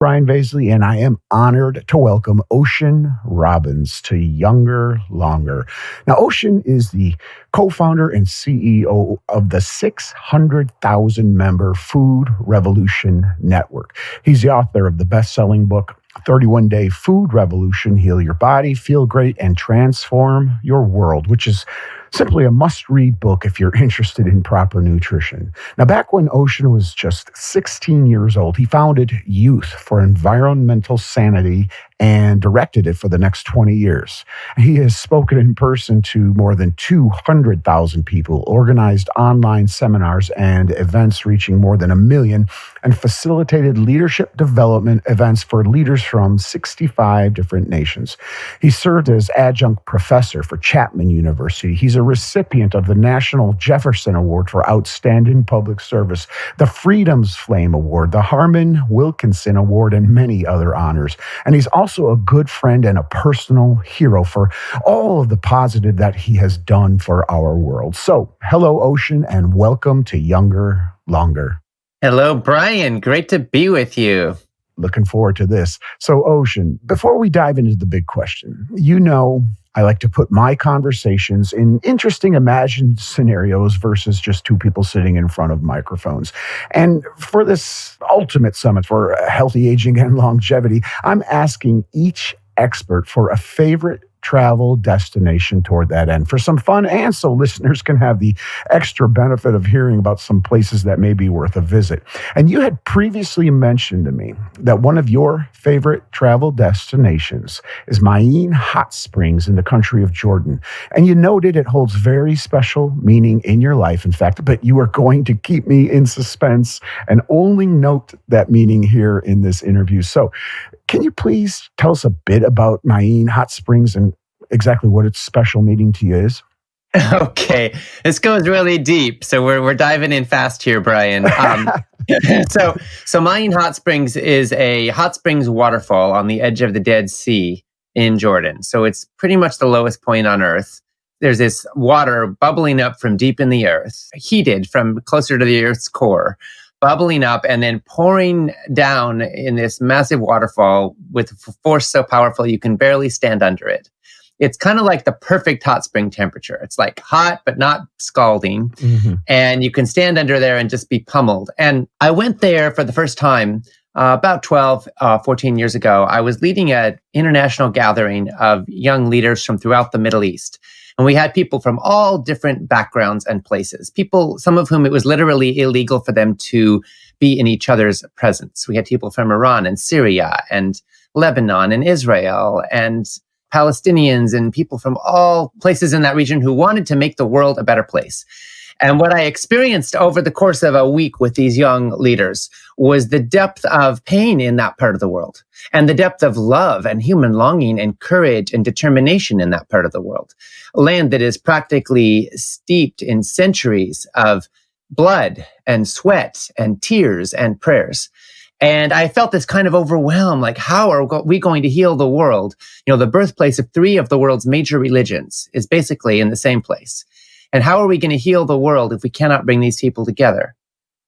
Brian Vaisley, and I am honored to welcome Ocean Robbins to Younger, Longer. Now, Ocean is the co-founder and CEO of the 600,000 member Food Revolution Network. He's the author of the best-selling book, 31-Day Food Revolution, Heal Your Body, Feel Great, and Transform Your World, which is simply a must-read book if you're interested in proper nutrition. Now, back when Ocean was just 16 years old, he founded Youth for Environmental Sanity and directed it for the next 20 years. He has spoken in person to more than 200,000 people, organized online seminars and events reaching more than 1 million, and facilitated leadership development events for leaders from 65 different nations. He served as adjunct professor for Chapman University. He's a recipient of the National Jefferson Award for Outstanding Public Service, the Freedom's Flame Award, the Harmon Wilkinson Award, and many other honors. And he's also a good friend and a personal hero for all of the positive that he has done for our world. So, hello, Ocean, and welcome to Younger, Longer. Hello, Brian. Great to be with you. Looking forward to this. So, Ocean, before we dive into the big question, I like to put my conversations in interesting imagined scenarios versus just two people sitting in front of microphones. And for this ultimate summit for healthy aging and longevity, I'm asking each expert for a favorite travel destination toward that end for some fun, and so listeners can have the extra benefit of hearing about some places that may be worth a visit. And you had previously mentioned to me that one of your favorite travel destinations is Ma'in Hot Springs in the country of Jordan. And you noted it holds very special meaning in your life, in fact, but you are going to keep me in suspense and only note that meaning here in this interview. So can you please tell us a bit about Ma'in Hot Springs and exactly what its special meaning to you is? Okay, this goes really deep, so we're diving in fast here, Brian. So Ma'in Hot Springs is a hot springs waterfall on the edge of the Dead Sea in Jordan. So it's pretty much the lowest point on Earth. There's this water bubbling up from deep in the earth, heated from closer to the Earth's core, bubbling up and then pouring down in this massive waterfall with force so powerful you can barely stand under it. It's kind of like the perfect hot spring temperature. It's like hot, but not scalding. Mm-hmm. And you can stand under there and just be pummeled. And I went there for the first time about 14 years ago. I was leading an international gathering of young leaders from throughout the Middle East. And we had people from all different backgrounds and places, people, some of whom it was literally illegal for them to be in each other's presence. We had people from Iran and Syria and Lebanon and Israel and Palestinians and people from all places in that region who wanted to make the world a better place. And what I experienced over the course of a week with these young leaders was the depth of pain in that part of the world and the depth of love and human longing and courage and determination in that part of the world. A land that is practically steeped in centuries of blood and sweat and tears and prayers. And I felt this kind of overwhelm, like, how are we going to heal the world? You know, the birthplace of 3 of the world's major religions is basically in the same place. And how are we going to heal the world if we cannot bring these people together?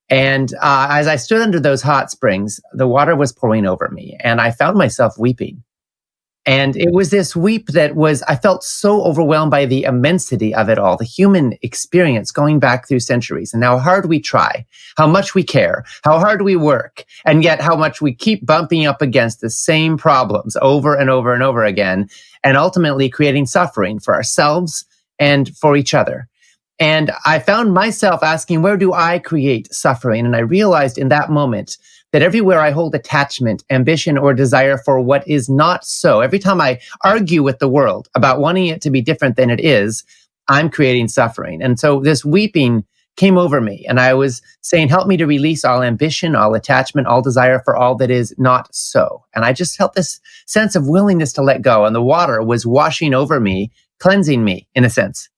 And as I stood under those hot springs, the water was pouring over me, and I found myself weeping. And it was this weep that I felt so overwhelmed by the immensity of it all, the human experience going back through centuries, and how hard we try, how much we care, how hard we work, and yet how much we keep bumping up against the same problems over and over and over again, and ultimately creating suffering for ourselves and for each other. And I found myself asking, where do I create suffering? And I realized in that moment that everywhere I hold attachment, ambition, or desire for what is not so, every time I argue with the world about wanting it to be different than it is, I'm creating suffering. And so this weeping came over me, and I was saying, help me to release all ambition, all attachment, all desire for all that is not so. And I just felt this sense of willingness to let go, and the water was washing over me, cleansing me in a sense.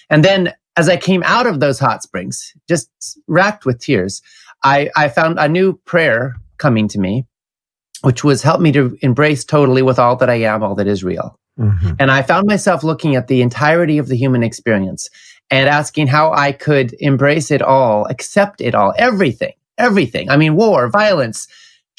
And then as I came out of those hot springs, just racked with tears, I found a new prayer coming to me, which was help me to embrace totally with all that I am, all that is real. Mm-hmm. And I found myself looking at the entirety of the human experience and asking how I could embrace it all, accept it all, everything. I mean, war, violence,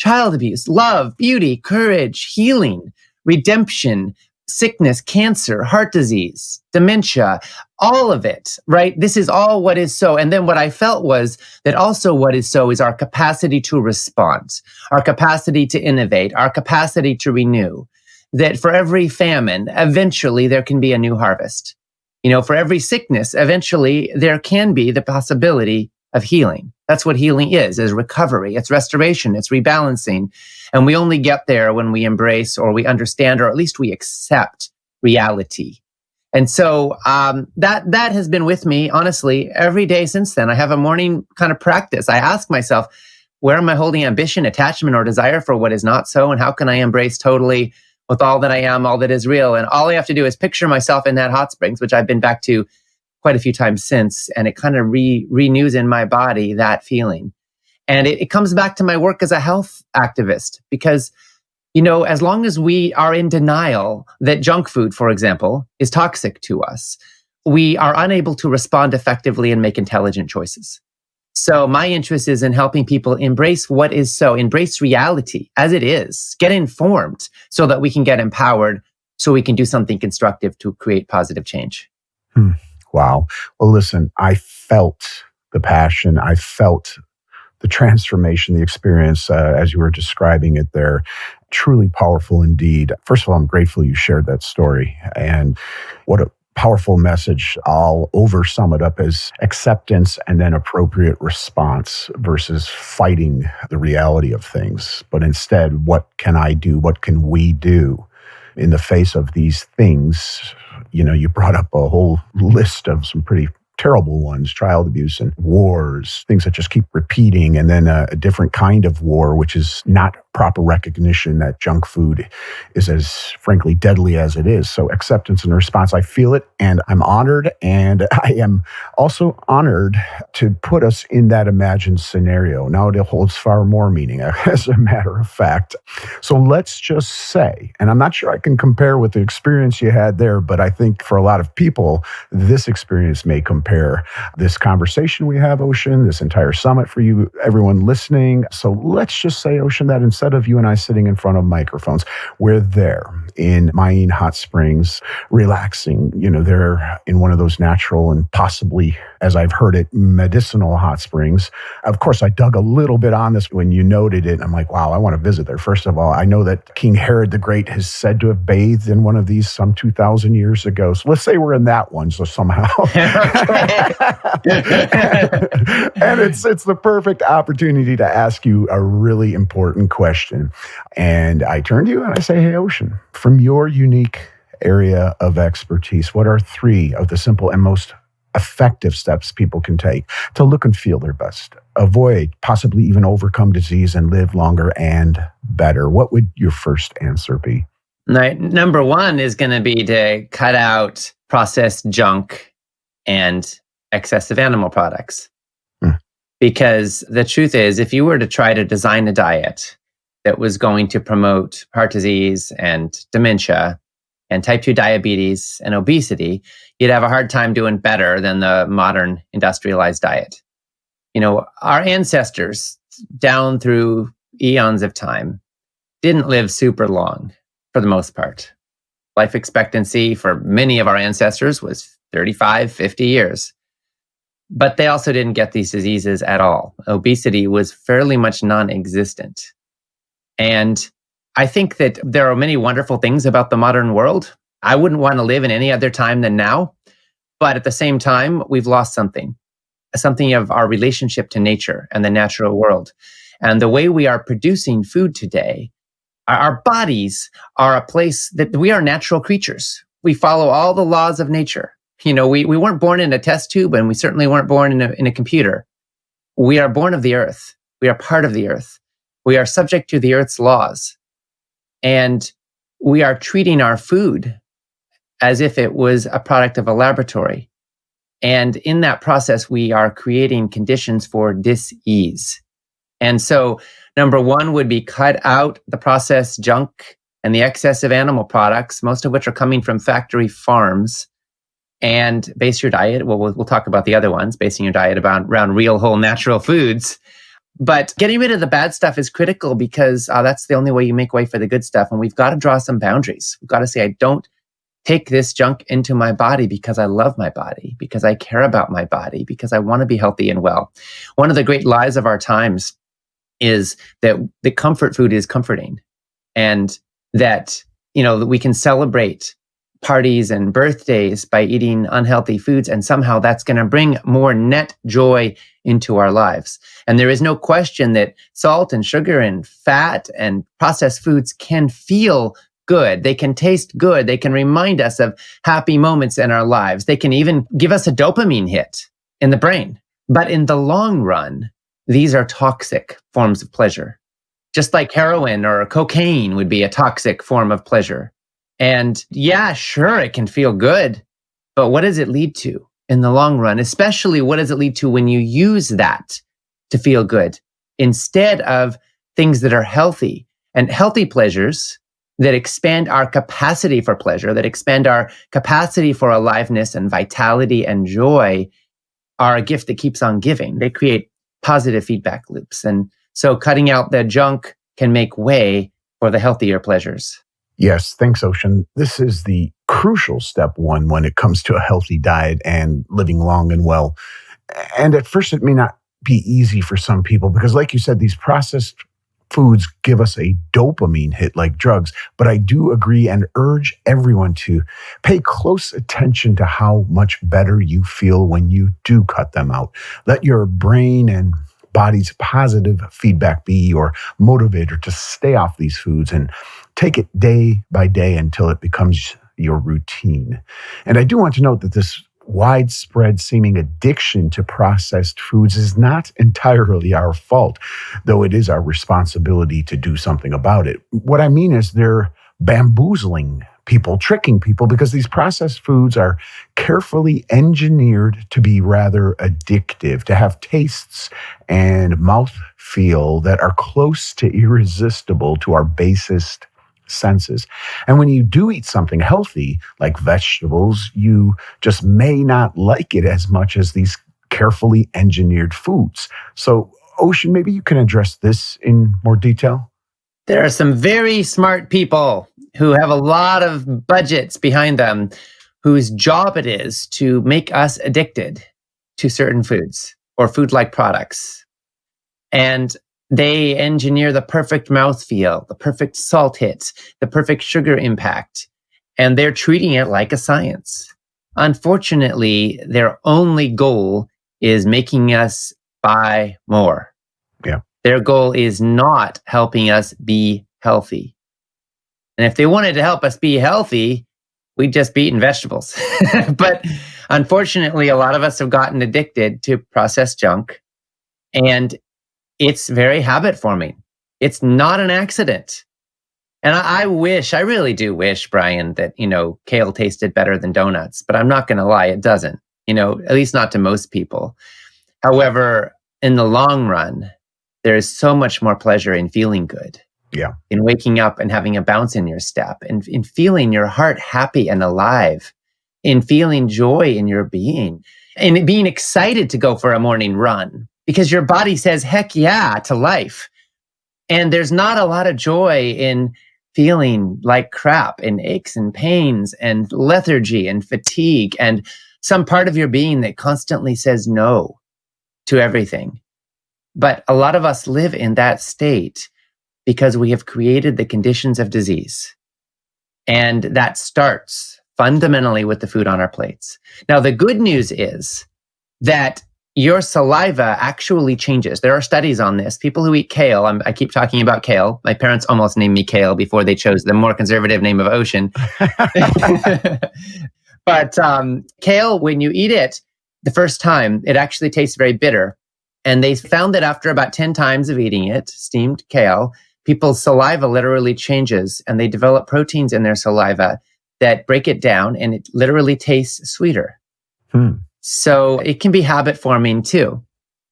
child abuse, love, beauty, courage, healing, redemption, sickness, cancer, heart disease, dementia, all of it, right? This is all what is so. And then what I felt was that also what is so is our capacity to respond, our capacity to innovate, our capacity to renew. That for every famine, eventually there can be a new harvest. For every sickness, eventually there can be the possibility of healing. That's what healing is recovery, it's restoration, it's rebalancing. And we only get there when we embrace or we understand, or at least we accept reality. And so that has been with me, honestly, every day since then. I have a morning kind of practice. I ask myself, where am I holding ambition, attachment, or desire for what is not so? And how can I embrace totally with all that I am, all that is real? And all I have to do is picture myself in that hot springs, which I've been back to quite a few times since. And it kind of renews in my body that feeling. And it comes back to my work as a health activist, because as long as we are in denial that junk food, for example, is toxic to us, we are unable to respond effectively and make intelligent choices. So my interest is in helping people embrace what is so, embrace reality as it is, get informed so that we can get empowered, so we can do something constructive to create positive change. Wow. Well, listen, I felt the passion. I felt the transformation, the experience, as you were describing it there. Truly powerful indeed. First of all, I'm grateful you shared that story. And what a powerful message. I'll sum it up as acceptance and then appropriate response versus fighting the reality of things. But instead, what can I do? What can we do in the face of these things? You brought up a whole list of some pretty terrible ones, child abuse and wars, things that just keep repeating, and then a different kind of war, which is not proper recognition that junk food is as frankly deadly as it is. So acceptance and response, I feel it, and I'm honored, and I am also honored to put us in that imagined scenario. Now it holds far more meaning, as a matter of fact. So let's just say, and I'm not sure I can compare with the experience you had there, but I think for a lot of people, this experience may compare. This conversation we have, Ocean, this entire summit for you, everyone listening. So let's just say, Ocean, that instead of you and I sitting in front of microphones, we're there in Maine Hot Springs, relaxing. They're in one of those natural and possibly, as I've heard it, medicinal hot springs. Of course, I dug a little bit on this when you noted it. I'm like, wow, I want to visit there. First of all, I know that King Herod the Great is said to have bathed in one of these some 2,000 years ago. So let's say we're in that one. So somehow. And it's the perfect opportunity to ask you a really important question. And I turn to you and I say, hey, Ocean, from your unique area of expertise, what are 3 of the simple and most effective steps people can take to look and feel their best, avoid, possibly even overcome disease, and live longer and better? What would your first answer be? Number 1 is going to be to cut out processed junk and excessive animal products. Because the truth is, if you were to try to design a diet that was going to promote heart disease and dementia and type 2 diabetes and obesity, you'd have a hard time doing better than the modern industrialized diet. Our ancestors down through eons of time didn't live super long for the most part. Life expectancy for many of our ancestors was 35, 50 years. But they also didn't get these diseases at all. Obesity was fairly much non-existent. And I think that there are many wonderful things about the modern world. I wouldn't want to live in any other time than now. But at the same time, we've lost something of our relationship to nature and the natural world. And the way we are producing food today, our bodies are a place that we are natural creatures. We follow all the laws of nature. We weren't born in a test tube, and we certainly weren't born in a computer. We are born of the earth. We are part of the earth. We are subject to the earth's laws. And we are treating our food as if it was a product of a laboratory. And in that process, we are creating conditions for dis-ease. And so, number 1 would be cut out the processed junk and the excessive animal products, most of which are coming from factory farms. And base your diet, we'll talk about the other ones, basing your diet around real, whole, natural foods But getting rid of the bad stuff is critical because that's the only way you make way for the good stuff. And we've got to draw some boundaries. We've got to say, I don't take this junk into my body because I love my body, because I care about my body, because I want to be healthy and well. One of the great lies of our times is that the comfort food is comforting, and that, that we can celebrate parties and birthdays by eating unhealthy foods, and somehow that's going to bring more net joy into our lives. And there is no question that salt and sugar and fat and processed foods can feel good. They can taste good. They can remind us of happy moments in our lives. They can even give us a dopamine hit in the brain. But in the long run, these are toxic forms of pleasure. Just like heroin or cocaine would be a toxic form of pleasure. And yeah, sure, it can feel good, but what does it lead to in the long run? Especially, what does it lead to when you use that to feel good instead of things that are healthy? And healthy pleasures that expand our capacity for pleasure, that expand our capacity for aliveness and vitality and joy, are a gift that keeps on giving. They create positive feedback loops. And so cutting out the junk can make way for the healthier pleasures. Yes, thanks, Ocean. This is the crucial step one when it comes to a healthy diet and living long and well. And at first, it may not be easy for some people because, like you said, these processed foods give us a dopamine hit like drugs. But I do agree and urge everyone to pay close attention to how much better you feel when you do cut them out. Let your brain and body's positive feedback be your motivator to stay off these foods, and take it day by day until it becomes your routine. And I do want to note that this widespread seeming addiction to processed foods is not entirely our fault, though it is our responsibility to do something about it. What I mean is they're bamboozling people, tricking people, because these processed foods are carefully engineered to be rather addictive, to have tastes and mouthfeel that are close to irresistible to our basest senses. And when you do eat something healthy, like vegetables, you just may not like it as much as these carefully engineered foods. So, Ocean, maybe you can address this in more detail? There are some very smart people who have a lot of budgets behind them, whose job it is to make us addicted to certain foods or food-like products. And they engineer the perfect mouthfeel, the perfect salt hit, the perfect sugar impact, and they're treating it like a science. Unfortunately, their only goal is making us buy more. Yeah. Their goal is not helping us be healthy. And if they wanted to help us be healthy, we'd just be eating vegetables. But unfortunately, a lot of us have gotten addicted to processed junk, and it's very habit forming. It's not an accident. And I really do wish, Brian, that, kale tasted better than donuts, but I'm not going to lie, it doesn't, at least not to most people. However, in the long run, there is so much more pleasure in feeling good. Yeah. In waking up and having a bounce in your step, and in feeling your heart happy and alive, in feeling joy in your being, and being excited to go for a morning run because your body says, heck yeah, to life. And there's not a lot of joy in feeling like crap and aches and pains and lethargy and fatigue and some part of your being that constantly says no to everything. But a lot of us live in that state because we have created the conditions of disease. And that starts fundamentally with the food on our plates. Now, the good news is that your saliva actually changes. There are studies on this. People who eat kale, I keep talking about kale. My parents almost named me Kale before they chose the more conservative name of Ocean. But kale, when you eat it the first time, it actually tastes very bitter. And they found that after about 10 times of eating it, steamed kale, people's saliva literally changes, and they develop proteins in their saliva that break it down, and it literally tastes sweeter. So it can be habit forming too.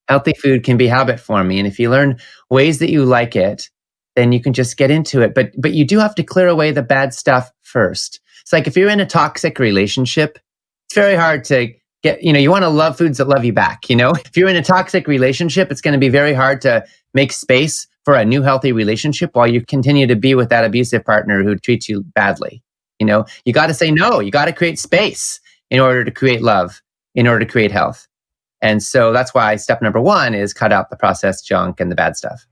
Healthy food can be habit forming. And if you learn ways that you like it, then you can just get into it. But you do have to clear away the bad stuff first. It's like if you're in a toxic relationship, it's very hard to You want to love foods that love you back. If you're in a toxic relationship, it's going to be very hard to make space for a new healthy relationship while you continue to be with that abusive partner who treats you badly. You got to say no. You got to create space in order to create love, in order to create health. And so that's why step number one is cut out the processed junk and the bad stuff.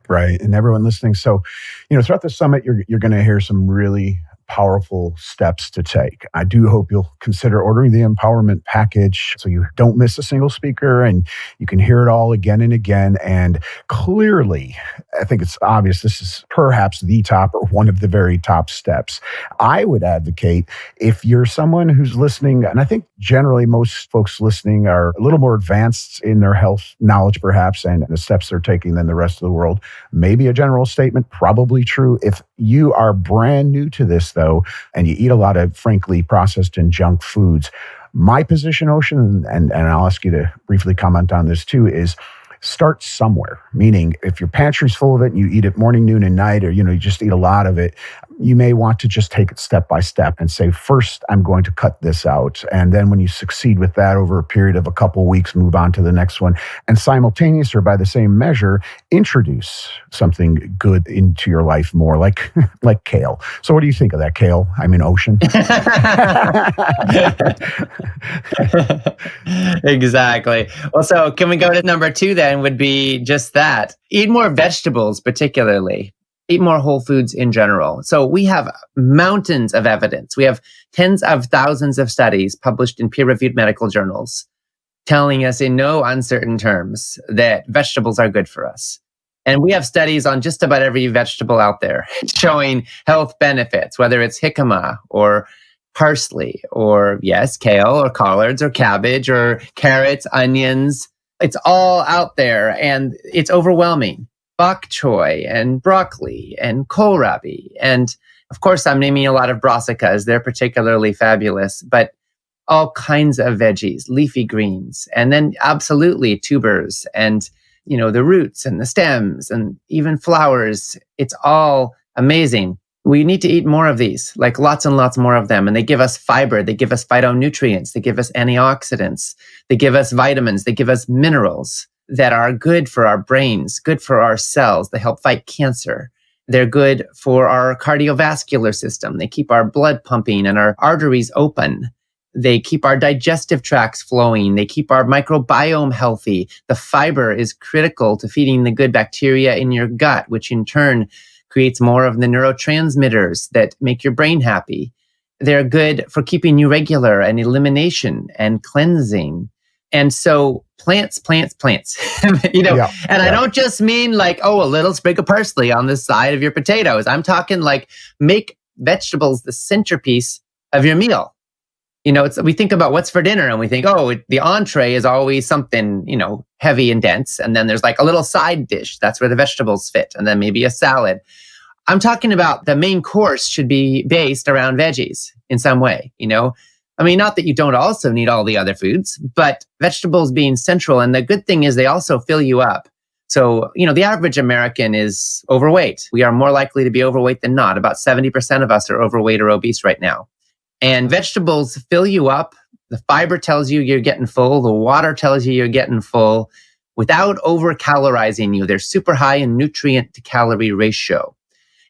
Right. And everyone listening. So, throughout the summit, you're going to hear some really powerful steps to take. I do hope you'll consider ordering the empowerment package so you don't miss a single speaker and you can hear it all again and again. And clearly, I think it's obvious this is perhaps the top or one of the very top steps. I would advocate, if you're someone who's listening, and I think generally most folks listening are a little more advanced in their health knowledge, perhaps, and the steps they're taking than the rest of the world. Maybe a general statement, probably true. If you are brand new to this, though, and you eat a lot of, frankly, processed and junk foods, my position, Ocean, and I'll ask you to briefly comment on this too, is start somewhere. Meaning, if your pantry's full of it and you eat it morning, noon, and night, or you just eat a lot of it, you may want to just take it step by step and say, first, I'm going to cut this out. And then when you succeed with that over a period of a couple of weeks, move on to the next one. And simultaneous, or by the same measure, introduce something good into your life more, like kale. So what do you think of that, kale? I mean, Ocean. Exactly. Well, so can we go to number two then? Would be just that. Eat more vegetables, particularly. Eat more whole foods in general. So we have mountains of evidence. We have tens of thousands of studies published in peer-reviewed medical journals telling us in no uncertain terms that vegetables are good for us. And we have studies on just about every vegetable out there showing health benefits, whether it's jicama or parsley or, yes, kale or collards or cabbage or carrots, onions. It's all out there and it's overwhelming. Bok choy and broccoli and kohlrabi. And of course, I'm naming a lot of brassicas. They're particularly fabulous, but all kinds of veggies, leafy greens, and then absolutely tubers and, the roots and the stems and even flowers. It's all amazing. We need to eat more of these, like lots and lots more of them. And they give us fiber. They give us phytonutrients. They give us antioxidants. They give us vitamins. They give us minerals that are good for our brains, good for our cells. They help fight cancer. They're good for our cardiovascular system. They keep our blood pumping and our arteries open. They keep our digestive tracts flowing. They keep our microbiome healthy. The fiber is critical to feeding the good bacteria in your gut, which in turn creates more of the neurotransmitters that make your brain happy. They're good for keeping you regular and elimination and cleansing. And so plants. I don't just mean like, a little sprig of parsley on the side of your potatoes. I'm talking like make vegetables the centerpiece of your meal. We think about what's for dinner and we think, the entree is always something, heavy and dense. And then there's like a little side dish. That's where the vegetables fit. And then maybe a salad. I'm talking about the main course should be based around veggies in some way, not that you don't also need all the other foods, but vegetables being central. And the good thing is they also fill you up. So, the average American is overweight. We are more likely to be overweight than not. About 70% of us are overweight or obese right now. And vegetables fill you up. The fiber tells you you're getting full. The water tells you you're getting full without over-calorizing you. They're super high in nutrient to calorie ratio.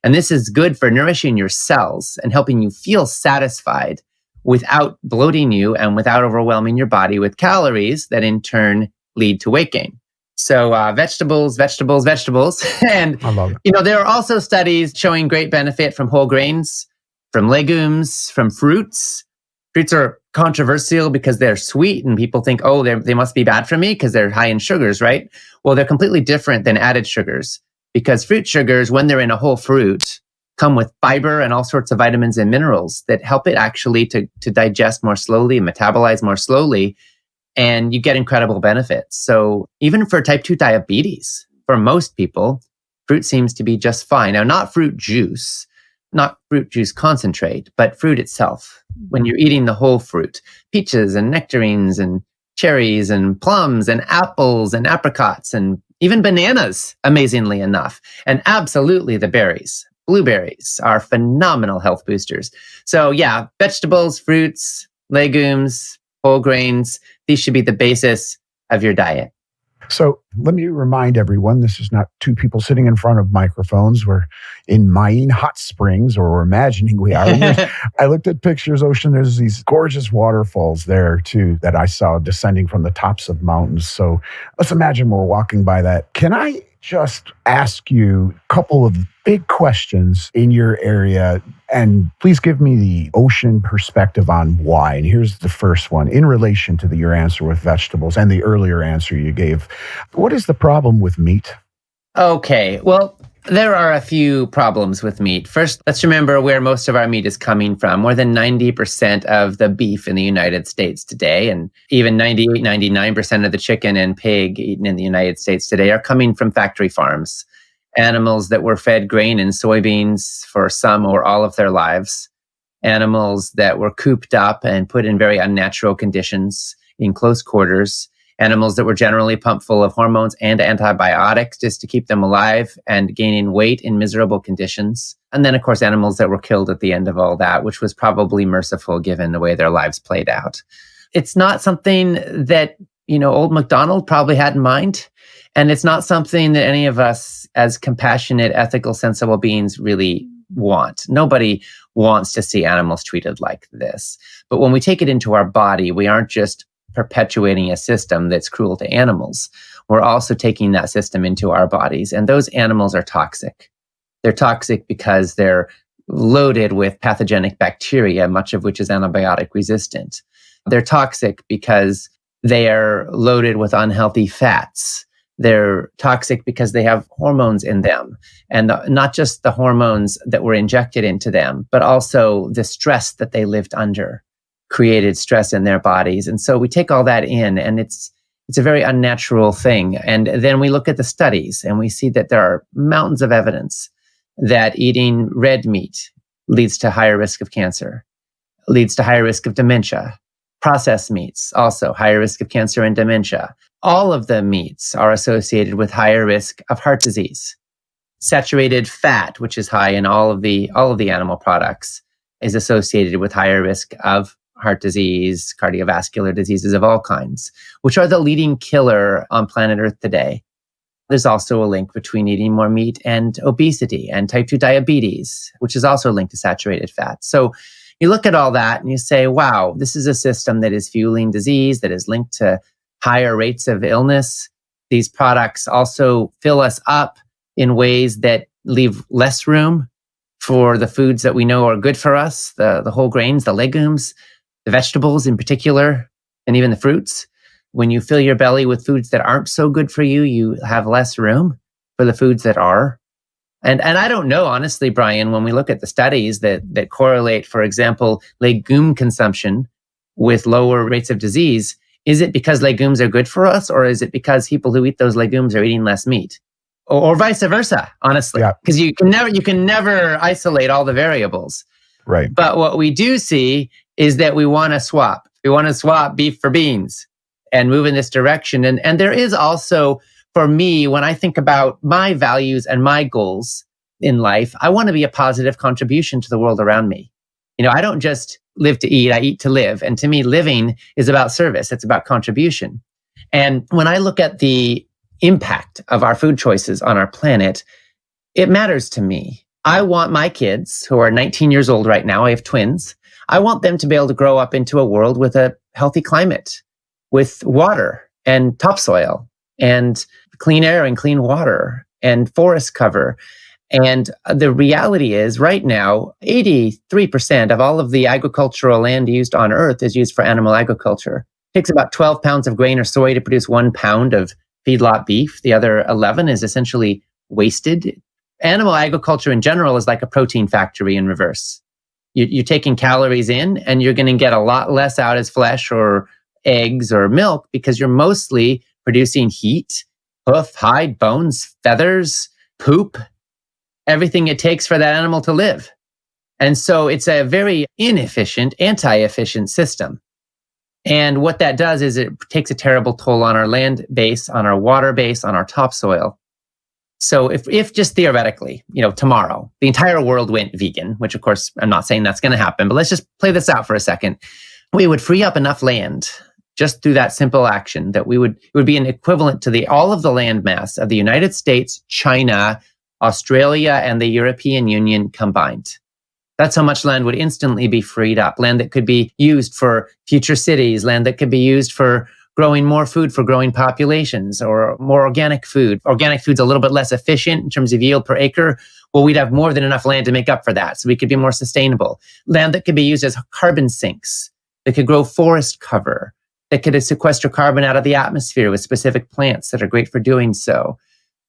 And this is good for nourishing your cells and helping you feel satisfied without bloating you and without overwhelming your body with calories that in turn lead to weight gain. So vegetables. And, I love it. There are also studies showing great benefit from whole grains, from legumes, from fruits. Fruits are controversial because they're sweet and people think, they must be bad for me because they're high in sugars, right? Well, they're completely different than added sugars because fruit sugars, when they're in a whole fruit, come with fiber and all sorts of vitamins and minerals that help it actually to digest more slowly and metabolize more slowly. And you get incredible benefits. So even for type 2 diabetes, for most people, fruit seems to be just fine. Now, not fruit juice concentrate, but fruit itself. When you're eating the whole fruit, peaches and nectarines and cherries and plums and apples and apricots and even bananas, amazingly enough. And absolutely the berries. Blueberries are phenomenal health boosters. So yeah, vegetables, fruits, legumes, whole grains. These should be the basis of your diet. So let me remind everyone, this is not two people sitting in front of microphones. We're in Maine hot springs, or we're imagining we are. And I looked at pictures, Ocean. There's these gorgeous waterfalls there too that I saw descending from the tops of mountains. So let's imagine we're walking by that. Can I just ask you a couple of big questions in your area? And please give me the Ocean perspective on why. And here's the first one in relation to your answer with vegetables and the earlier answer you gave. What is the problem with meat? Okay, well, there are a few problems with meat. First, let's remember where most of our meat is coming from. More than 90% of the beef in the United States today, and even 98, 99% of the chicken and pig eaten in the United States today are coming from factory farms. Animals that were fed grain and soybeans for some or all of their lives. Animals that were cooped up and put in very unnatural conditions in close quarters. Animals that were generally pumped full of hormones and antibiotics just to keep them alive and gaining weight in miserable conditions. And then, of course, animals that were killed at the end of all that, which was probably merciful given the way their lives played out. It's not something that, old MacDonald probably had in mind. And it's not something that any of us as compassionate, ethical, sensible beings really want. Nobody wants to see animals treated like this. But when we take it into our body, we aren't just perpetuating a system that's cruel to animals. We're also taking that system into our bodies. And those animals are toxic. They're toxic because they're loaded with pathogenic bacteria, much of which is antibiotic resistant. They're toxic because they are loaded with unhealthy fats. They're toxic because they have hormones in them. And not just the hormones that were injected into them, but also the stress that they lived under created stress in their bodies. And so we take all that in, and it's a very unnatural thing. And then we look at the studies and we see that there are mountains of evidence that eating red meat leads to higher risk of cancer, leads to higher risk of dementia. Processed meats, also higher risk of cancer and dementia. All of the meats are associated with higher risk of heart disease. Saturated fat, which is high in all of the animal products, is associated with higher risk of heart disease, cardiovascular diseases of all kinds, which are the leading killer on planet Earth today. There's also a link between eating more meat and obesity and type 2 diabetes, which is also linked to saturated fat. So you look at all that and you say, wow, this is a system that is fueling disease, that is linked to higher rates of illness. These products also fill us up in ways that leave less room for the foods that we know are good for us, the whole grains, the legumes, the vegetables in particular, and even the fruits. When you fill your belly with foods that aren't so good for you, you have less room for the foods that are. And I don't know, honestly, Brian, when we look at the studies that correlate, for example, legume consumption with lower rates of disease, is it because legumes are good for us, or is it because people who eat those legumes are eating less meat? Or vice versa, honestly, because you can never isolate all the variables. Right. But what we do see is that we want to swap. We want to swap beef for beans and move in this direction. And there is also, for me, when I think about my values and my goals in life, I want to be a positive contribution to the world around me. I don't just live to eat, I eat to live. And to me, living is about service. It's about contribution. And when I look at the impact of our food choices on our planet, it matters to me. I want my kids, who are 19 years old right now, I have twins, I want them to be able to grow up into a world with a healthy climate, with water and topsoil and clean air and clean water and forest cover. And the reality is right now, 83% of all of the agricultural land used on Earth is used for animal agriculture. It takes about 12 pounds of grain or soy to produce 1 pound of feedlot beef. The other 11 is essentially wasted. Animal agriculture in general is like a protein factory in reverse. You're taking calories in and you're going to get a lot less out as flesh or eggs or milk because you're mostly producing heat, hoof, hide, bones, feathers, poop, everything it takes for that animal to live. And so it's a very inefficient, anti-efficient system. And what that does is it takes a terrible toll on our land base, on our water base, on our topsoil. So if just theoretically, tomorrow, the entire world went vegan, which of course, I'm not saying that's going to happen, but let's just play this out for a second. we would free up enough land just through that simple action that it would be an equivalent to all of the land mass of the United States, China, Australia, and the European Union combined. That's how much land would instantly be freed up. Land that could be used for future cities, land that could be used for growing more food for growing populations, or more organic food. Organic food's a little bit less efficient in terms of yield per acre. Well, we'd have more than enough land to make up for that. So we could be more sustainable. Land that could be used as carbon sinks, that could grow forest cover, that could sequester carbon out of the atmosphere with specific plants that are great for doing so.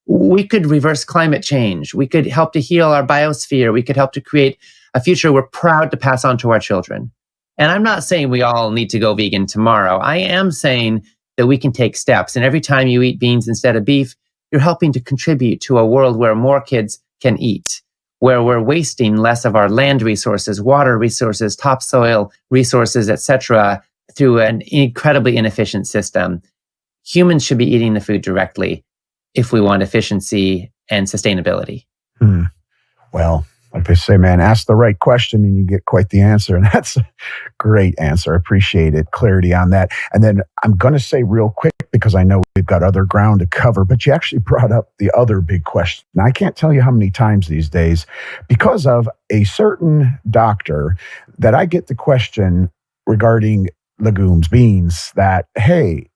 We could reverse climate change. We could help to heal our biosphere. We could help to create a future we're proud to pass on to our children. And I'm not saying we all need to go vegan tomorrow. I am saying that we can take steps. And every time you eat beans instead of beef, you're helping to contribute to a world where more kids can eat, where we're wasting less of our land resources, water resources, topsoil resources, etc., through an incredibly inefficient system. Humans should be eating the food directly if we want efficiency and sustainability. Well, like they say, man, ask the right question and you get quite the answer. And that's a great answer. I appreciate it. Clarity on that. And then I'm going to say real quick, because I know we've got other ground to cover, but you actually brought up the other big question. Now, I can't tell you how many times these days, because of a certain doctor, that I get the question regarding legumes, beans, that, hey,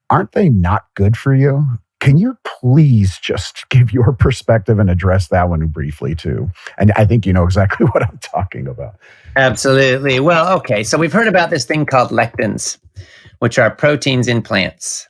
aren't they not good for you? Can you please just give your perspective and address that one briefly too? And I think you know exactly what I'm talking about. Absolutely. Well, okay. So we've heard about this thing called lectins, which are proteins in plants.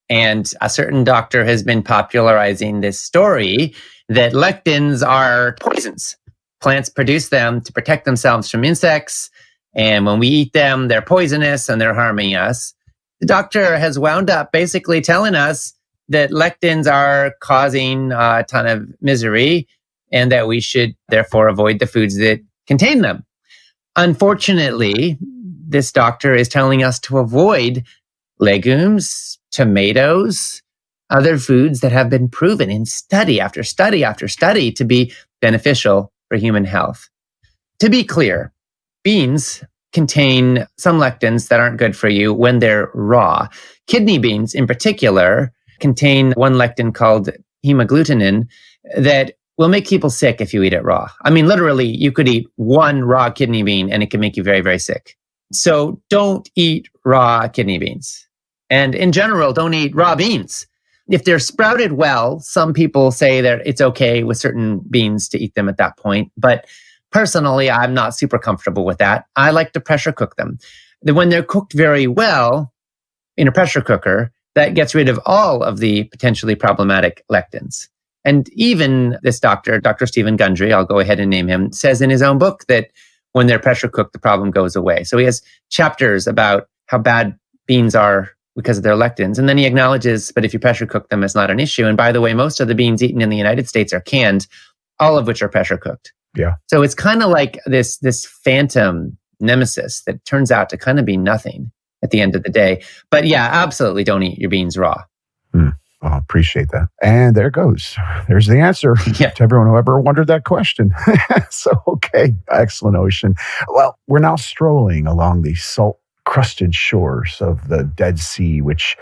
And a certain doctor has been popularizing this story that lectins are poisons. Plants produce them to protect themselves from insects. And when we eat them, they're poisonous and they're harming us. The doctor has wound up basically telling us that lectins are causing a ton of misery and that we should therefore avoid the foods that contain them. Unfortunately, this doctor is telling us to avoid legumes, tomatoes, other foods that have been proven in study after study after study to be beneficial for human health. To be clear, beans contain some lectins that aren't good for you when they're raw. Kidney beans in particular contain one lectin called hemagglutinin that will make people sick if you eat it raw. I mean, literally, you could eat one raw kidney bean and it can make you very, very sick. So don't eat raw kidney beans. And in general, don't eat raw beans. If they're sprouted well, some people say that it's okay with certain beans to eat them at that point. But personally, I'm not super comfortable with that. I like to pressure cook them. When they're cooked very well in a pressure cooker, that gets rid of all of the potentially problematic lectins. And even this doctor, Dr. Stephen Gundry, I'll go ahead and name him, says in his own book that when they're pressure cooked, the problem goes away. So he has chapters about how bad beans are because of their lectins. And then he acknowledges, but if you pressure cook them, it's not an issue. And by the way, most of the beans eaten in the United States are canned, all of which are pressure cooked. Yeah. So it's kind of like this phantom nemesis that turns out to kind of be nothing at the end of the day. But yeah, absolutely don't eat your beans raw. I appreciate that. And there it goes. There's the answer to everyone who ever wondered that question. So, okay. Excellent, Ocean. Well, we're now strolling along the salt-crusted shores of the Dead Sea, which,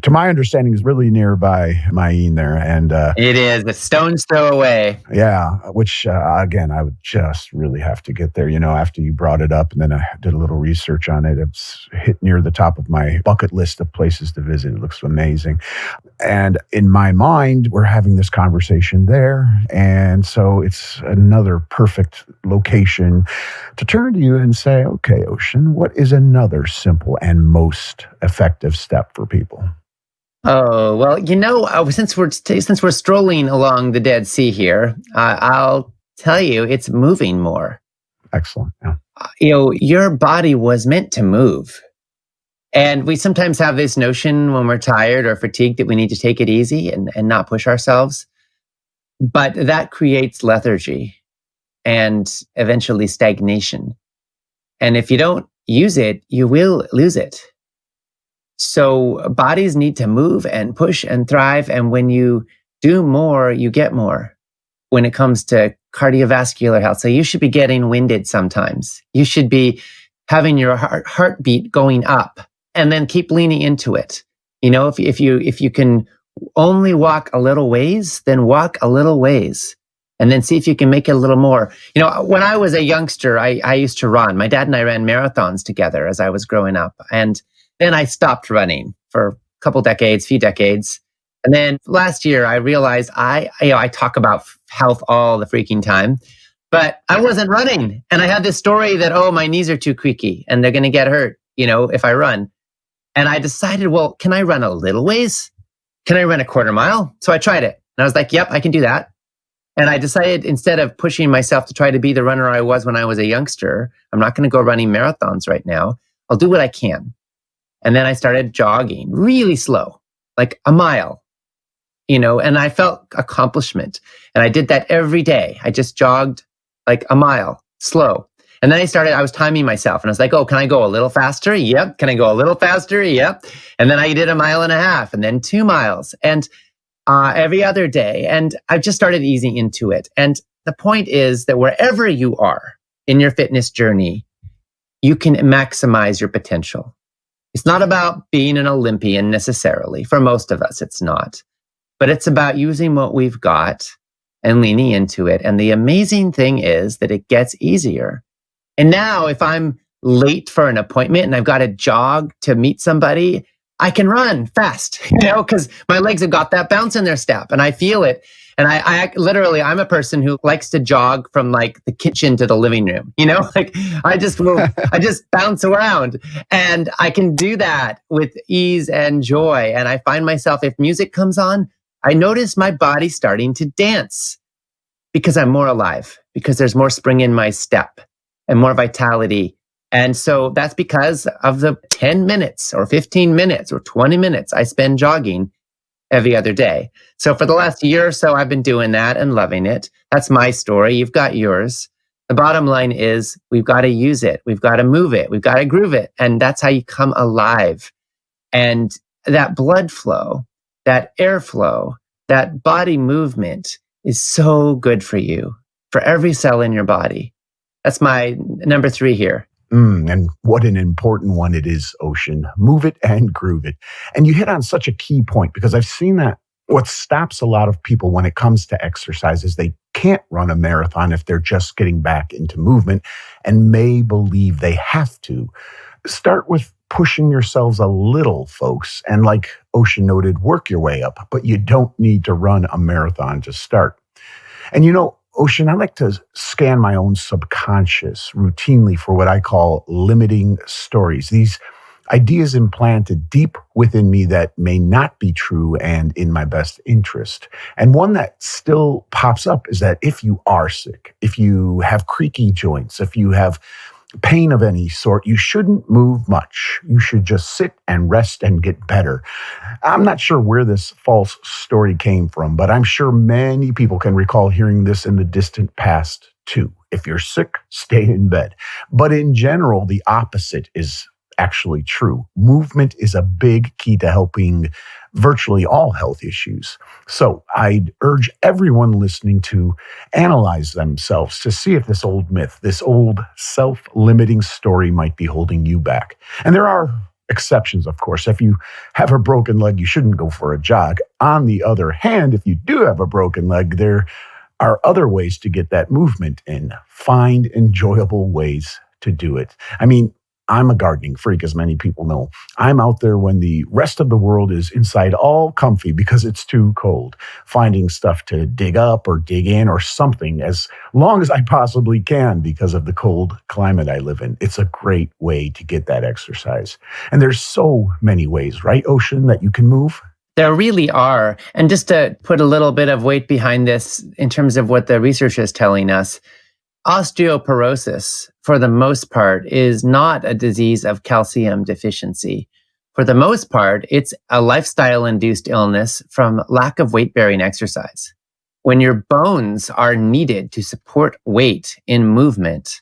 to my understanding, is really nearby Maine there. And it is a stone's throw away. Yeah, which, again, I would just really have to get there, after you brought it up. And then I did a little research on it. It's hit near the top of my bucket list of places to visit. It looks amazing. And in my mind, we're having this conversation there. And so it's another perfect location to turn to you and say, okay, Ocean, what is another simple and most effective step for people? Oh, well, since we're strolling along the Dead Sea here, I'll tell you, it's moving more. Excellent. Yeah. Your body was meant to move. And we sometimes have this notion when we're tired or fatigued that we need to take it easy and not push ourselves. But that creates lethargy and eventually stagnation. And if you don't use it, you will lose it. So bodies need to move and push and thrive. And when you do more, you get more when it comes to cardiovascular health. So you should be getting winded sometimes. You should be having your heartbeat going up, and then keep leaning into it. If you can only walk a little ways, then walk a little ways. And then see if you can make it a little more. When I was a youngster, I used to run. My dad and I ran marathons together as I was growing up. And then I stopped running for a couple decades, few decades. And then last year I realized I talk about health all the freaking time, but I wasn't running. And I had this story that, oh, my knees are too creaky and they're going to get hurt, if I run. And I decided, well, can I run a little ways? Can I run a quarter mile? So I tried it. And I was like, yep, I can do that. And I decided, instead of pushing myself to try to be the runner I was when I was a youngster, I'm not going to go running marathons right now. I'll do what I can. And then I started jogging really slow, like a mile, and I felt accomplishment. And I did that every day. I just jogged like a mile, slow. And then I was timing myself and I was like, oh, can I go a little faster? Yep. Can I go a little faster? Yep. And then I did a mile and a half and then 2 miles and every other day. And I've just started easing into it. And the point is that wherever you are in your fitness journey, you can maximize your potential. It's not about being an Olympian necessarily. For most of us, it's not. But it's about using what we've got and leaning into it. And the amazing thing is that it gets easier. And now if I'm late for an appointment and I've got to jog to meet somebody, I can run fast, because my legs have got that bounce in their step and I feel it. And I literally, I'm a person who likes to jog from like the kitchen to the living room, like I just bounce around and I can do that with ease and joy. And I find myself, if music comes on, I notice my body starting to dance because I'm more alive, because there's more spring in my step and more vitality. And so that's because of the 10 minutes or 15 minutes or 20 minutes I spend jogging every other day. So for the last year or so, I've been doing that and loving it. That's my story. You've got yours. The bottom line is we've got to use it. We've got to move it. We've got to groove it. And that's how you come alive. And that blood flow, that airflow, that body movement is so good for you, for every cell in your body. That's my number 3 here. And what an important one it is, Ocean. Move it and groove it. And you hit on such a key point, because I've seen that what stops a lot of people when it comes to exercise is they can't run a marathon if they're just getting back into movement and may believe they have to. Start with pushing yourselves a little, folks. And like Ocean noted, work your way up, but you don't need to run a marathon to start. And Ocean, I like to scan my own subconscious routinely for what I call limiting stories. These ideas implanted deep within me that may not be true and in my best interest. And one that still pops up is that if you are sick, if you have creaky joints, if you have pain of any sort, you shouldn't move much. You should just sit and rest and get better. I'm not sure where this false story came from, but I'm sure many people can recall hearing this in the distant past too. If you're sick, stay in bed. But in general, the opposite is actually true. Movement is a big key to helping virtually all health issues. So I'd urge everyone listening to analyze themselves to see if this old myth, this old self-limiting story might be holding you back. And there are exceptions, of course. If you have a broken leg, you shouldn't go for a jog. On the other hand, if you do have a broken leg, there are other ways to get that movement in. Find enjoyable ways to do it. I mean, I'm a gardening freak, as many people know. I'm out there when the rest of the world is inside all comfy because it's too cold, finding stuff to dig up or dig in or something as long as I possibly can because of the cold climate I live in. It's a great way to get that exercise. And there's so many ways, right, Ocean, that you can move? There really are. And just to put a little bit of weight behind this in terms of what the research is telling us, osteoporosis, for the most part, is not a disease of calcium deficiency. For the most part, it's a lifestyle-induced illness from lack of weight-bearing exercise. When your bones are needed to support weight in movement,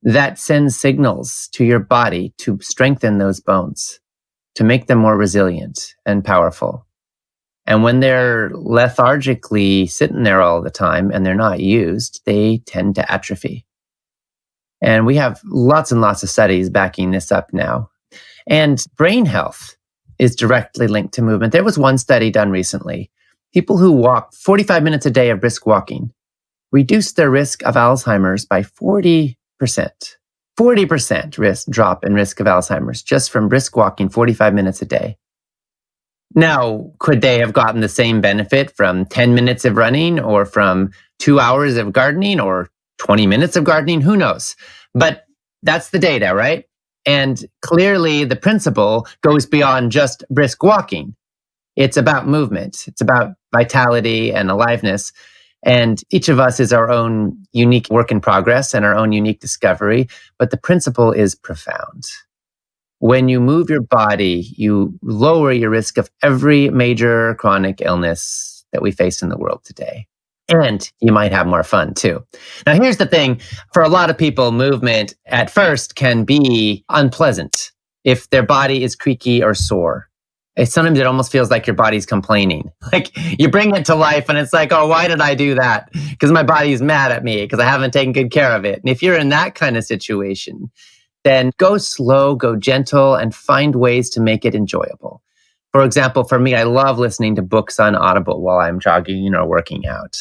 that sends signals to your body to strengthen those bones, to make them more resilient and powerful. And when they're lethargically sitting there all the time and they're not used, they tend to atrophy. And we have lots and lots of studies backing this up now. And brain health is directly linked to movement. There was one study done recently. People who walk 45 minutes a day of brisk walking reduced their risk of Alzheimer's by 40%. 40% risk drop in risk of Alzheimer's just from brisk walking 45 minutes a day. Now, could they have gotten the same benefit from 10 minutes of running or from 2 hours of gardening or 20 minutes of gardening? Who knows? But that's the data, right? And clearly the principle goes beyond just brisk walking. It's about movement. It's about vitality and aliveness. And each of us is our own unique work in progress and our own unique discovery. But the principle is profound. When you move your body, you lower your risk of every major chronic illness that we face in the world today. And you might have more fun too. Now, here's the thing. For a lot of people, movement at first can be unpleasant if their body is creaky or sore. Sometimes it almost feels like your body's complaining. Like you bring it to life and it's like, oh, why did I do that? Because my body's mad at me because I haven't taken good care of it. And if you're in that kind of situation, then go slow, go gentle, and find ways to make it enjoyable. For example, for me, I love listening to books on Audible while I'm jogging or working out,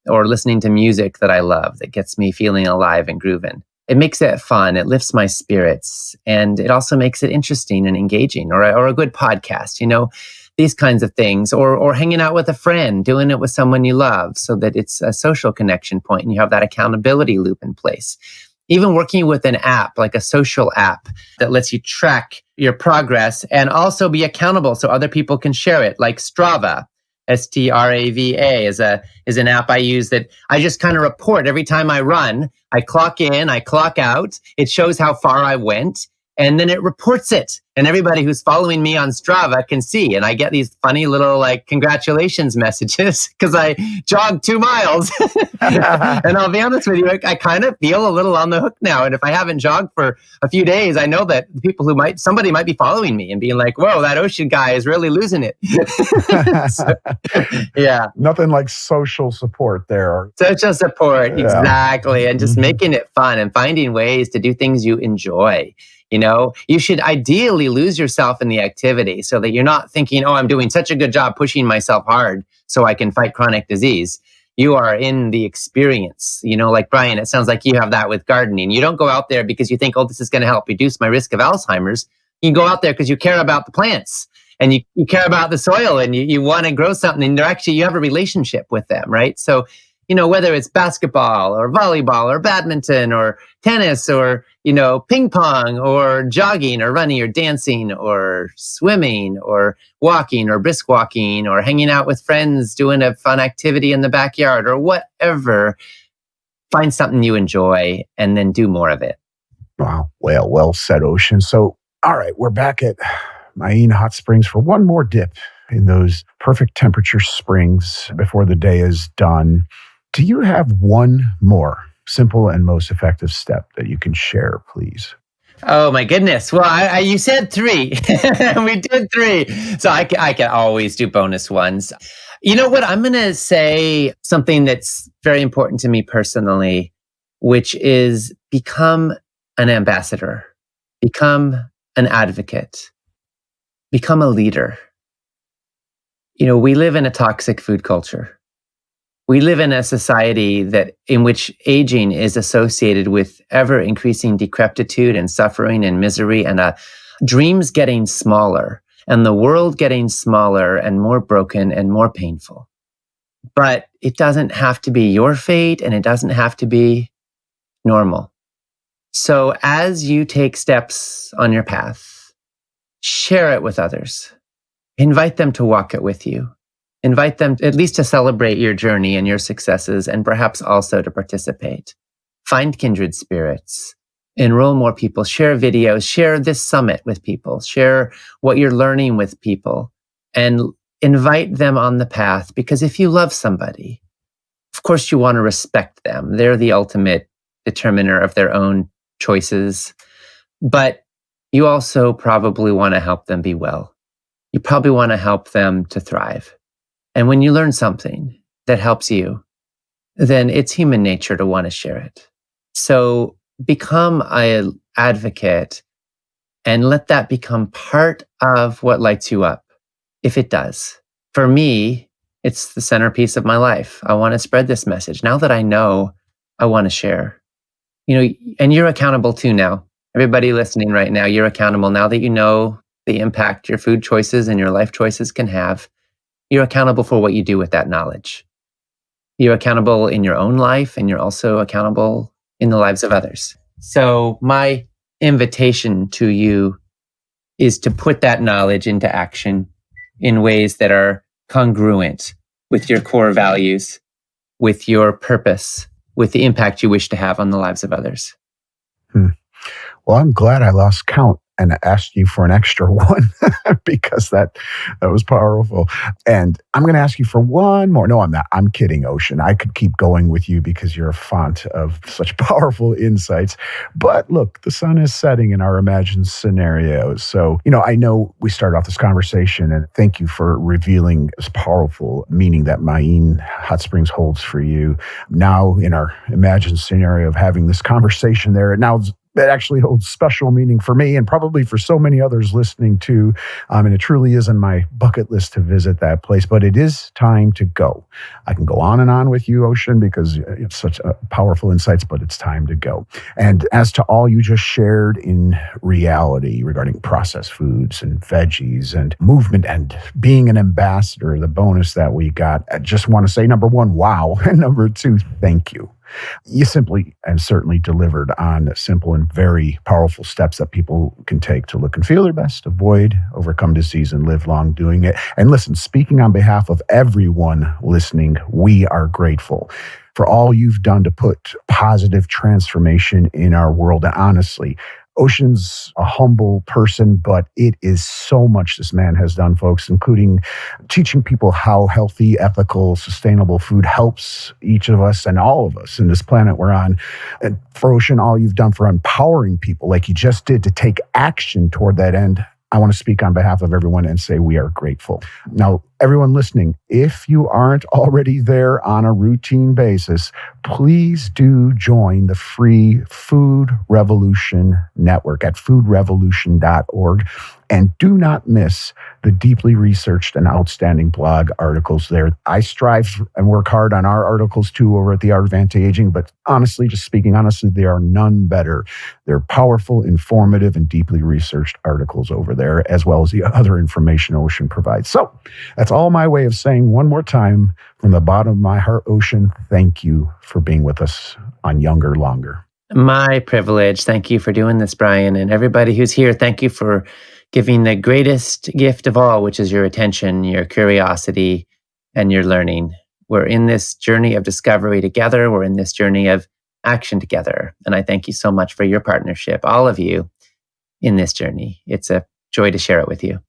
or listening to music that I love that gets me feeling alive and grooving. It makes it fun. It lifts my spirits. And it also makes it interesting and engaging, or a good podcast, these kinds of things, or hanging out with a friend, doing it with someone you love so that it's a social connection point and you have that accountability loop in place. Even working with an app, like a social app that lets you track your progress and also be accountable so other people can share it, like Strava. Strava is an app I use that I just kind of report every time I run. I clock in, I clock out. It shows how far I went, and then it reports it. And everybody who's following me on Strava can see. And I get these funny little congratulations messages because I jogged 2 miles. And I'll be honest with you, I kind of feel a little on the hook now. And if I haven't jogged for a few days, I know that somebody might be following me and being like, whoa, that Ocean guy is really losing it. So, yeah. Nothing like social support there. Social support, Yeah. exactly. And just making it fun and finding ways to do things you enjoy. You should ideally lose yourself in the activity so that you're not thinking, oh, I'm doing such a good job pushing myself hard so I can fight chronic disease. You are in the experience. Like Brian, it sounds like you have that with gardening. You don't go out there because you think, oh, this is going to help reduce my risk of Alzheimer's. You go out there because you care about the plants and you care about the soil and you want to grow something, and you have a relationship with them, right? So, whether it's basketball or volleyball or badminton or tennis or, ping pong or jogging or running or dancing or swimming or walking or brisk walking or hanging out with friends, doing a fun activity in the backyard or whatever, find something you enjoy and then do more of it. Wow. Well said, Ocean. So, all right, we're back at Maine Hot Springs for one more dip in those perfect temperature springs before the day is done. Do you have one more simple and most effective step that you can share, please? Oh my goodness. Well, you said 3. We did 3. So I can always do bonus ones. You know what? I'm going to say something that's very important to me personally, which is become an ambassador, become an advocate, become a leader. We live in a toxic food culture. We live in a society in which aging is associated with ever increasing decrepitude and suffering and misery and dreams getting smaller and the world getting smaller and more broken and more painful. But it doesn't have to be your fate and it doesn't have to be normal. So as you take steps on your path, share it with others. Invite them to walk it with you. Invite them at least to celebrate your journey and your successes, and perhaps also to participate. Find kindred spirits. Enroll more people. Share videos. Share this summit with people. Share what you're learning with people. And invite them on the path, because if you love somebody, of course you want to respect them. They're the ultimate determiner of their own choices. But you also probably want to help them be well. You probably want to help them to thrive. And when you learn something that helps you, then it's human nature to want to share it. So become a advocate and let that become part of what lights you up, if it does. For me, it's the centerpiece of my life. I want to spread this message. Now that I know, I want to share. And you're accountable too now. Everybody listening right now, you're accountable now that you know the impact your food choices and your life choices can have. You're accountable for what you do with that knowledge. You're accountable in your own life, and you're also accountable in the lives of others. So, my invitation to you is to put that knowledge into action in ways that are congruent with your core values, with your purpose, with the impact you wish to have on the lives of others. Hmm. Well, I'm glad I lost count and asked you for an extra one because that was powerful. And I'm going to ask you for one more. No, I'm not. I'm kidding, Ocean. I could keep going with you because you're a font of such powerful insights. But look, the sun is setting in our imagined scenarios. So, I know we started off this conversation, and thank you for revealing this powerful meaning that Maine Hot Springs holds for you. Now, in our imagined scenario of having this conversation there, that actually holds special meaning for me and probably for so many others listening too. And it truly is on my bucket list to visit that place, but it is time to go. I can go on and on with you, Ocean, because it's such powerful insights, but it's time to go. And as to all you just shared in reality regarding processed foods and veggies and movement and being an ambassador, the bonus that we got, I just want to say, number one, wow. And number two, thank you. You simply and certainly delivered on simple and very powerful steps that people can take to look and feel their best, avoid, overcome disease, and live long doing it. And listen, speaking on behalf of everyone listening, we are grateful for all you've done to put positive transformation in our world. And honestly, Ocean's a humble person, but it is so much this man has done, folks, including teaching people how healthy, ethical, sustainable food helps each of us and all of us in this planet we're on. And for Ocean, all you've done for empowering people like you just did to take action toward that end, I want to speak on behalf of everyone and say we are grateful. Now, everyone listening, if you aren't already there on a routine basis, please do join the free Food Revolution Network at foodrevolution.org. And do not miss the deeply researched and outstanding blog articles there. I strive and work hard on our articles too over at The Art of Anti-Aging, but honestly, just speaking honestly, there are none better. They're powerful, informative, and deeply researched articles over there, as well as the other information Ocean provides. So that's all my way of saying one more time from the bottom of my heart, Ocean, thank you for being with us on Younger Longer. My privilege. Thank you for doing this, Brian. And everybody who's here, thank you for giving the greatest gift of all, which is your attention, your curiosity, and your learning. We're in this journey of discovery together. We're in this journey of action together. And I thank you so much for your partnership, all of you, in this journey. It's a joy to share it with you.